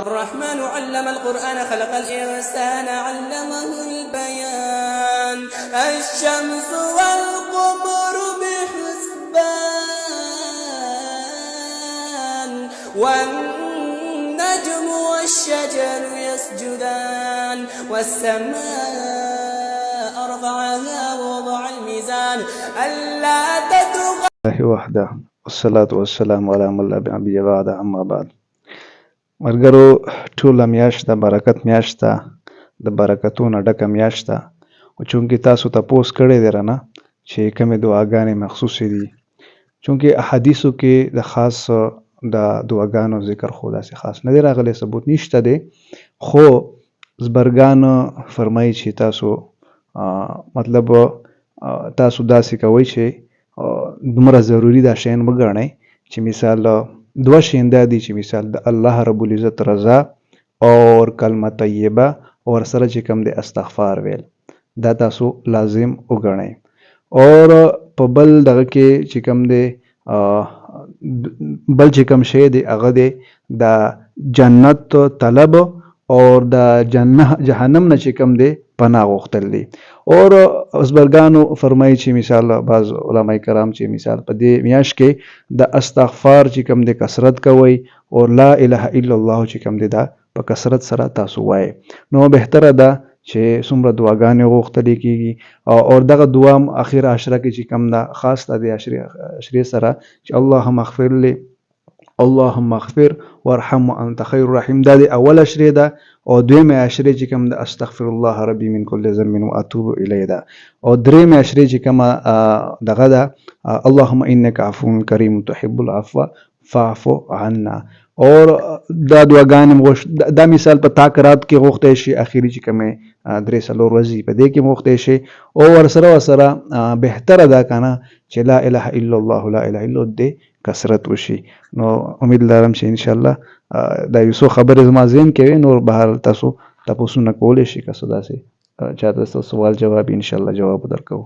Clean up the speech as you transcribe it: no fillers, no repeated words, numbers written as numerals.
الرحمن علم القرآن خلق الإنسان علمه البيان الشمس والقمر بحسبان والنجم والشجر يسجدان والسماء رفعها ووضع الميزان ألا تطغوا الله وحده والصلاة والسلام على من لا نبي بعده اما بعد. مرګرو ټوله میاشت د برکت میاشت ده، د برکتونو ډکه میاشت ده. او چونکې تاسو تپوس کړی دی رانه چې کومې دعاګانې مخصوصې دي، چونکې احادیثو کې د خاص د دعاګانو ذکر خو داسې خاص نه دی راغلی، ثبوت نشته دی، خو زبرګان فرمایي چې تاسو مطلب تاسو داسې کوئ چې دومره ضروري دا شیان وګڼئ چې مثال دوه شیان دا دي چې مثال د الله رب العزت رضا اور کلمه طیبه اور سره چې کوم د استغفار ویل دا تاسو لازم وګڼئ. اور په بل دغه کې چې کوم دی بل چې کوم شی دی هغه دی د جنت طلب اور د جهنم نه چې کوم دی پناه غوښتل دي. اور ازبرګانو فرمایي چې مثال بعض علماء کرام چې مثال په دې میاشت کې د استغفار چې کوم دی کثرت کوي او لا اله الا الله چې کوم دی دا په کثرت سره تاسو وایي، نو بهتره ده چې څومره دعاګانې غوښتل کېږي. او دغه دعا اخر عشره کې چې کوم ده خاص د عشرې سره چې اللهم اغفر لي اللهم اغفر وارحم وانت خیر الرحیم دا د اول عشرې ده، او دویمه عشرې چې کوم د استغفر الله ربي من كل ذنب واتوب الیه ده، او دریمه عشرې چې کوم دغه ده اللهم انك عفو کریم تحب العفو فاعف عنا. اور دا دعاګانې دا مثال په تاکرات کې غوښتی شي، اخیری چې کومې 3-4 ورځې په دې کې غوښتی شي، او ورسره بهتره ده که نه چې لا اله الا الله لا اله الا الله دې کثرت وشي. نو امید لرم چې انشاءالله دا یو څو خبرې زما ذهن کې وي، نور بهر تاسو تپوسونه کولی شي که څه داسې چاته سوال جواب انشاءالله جواب درکوو.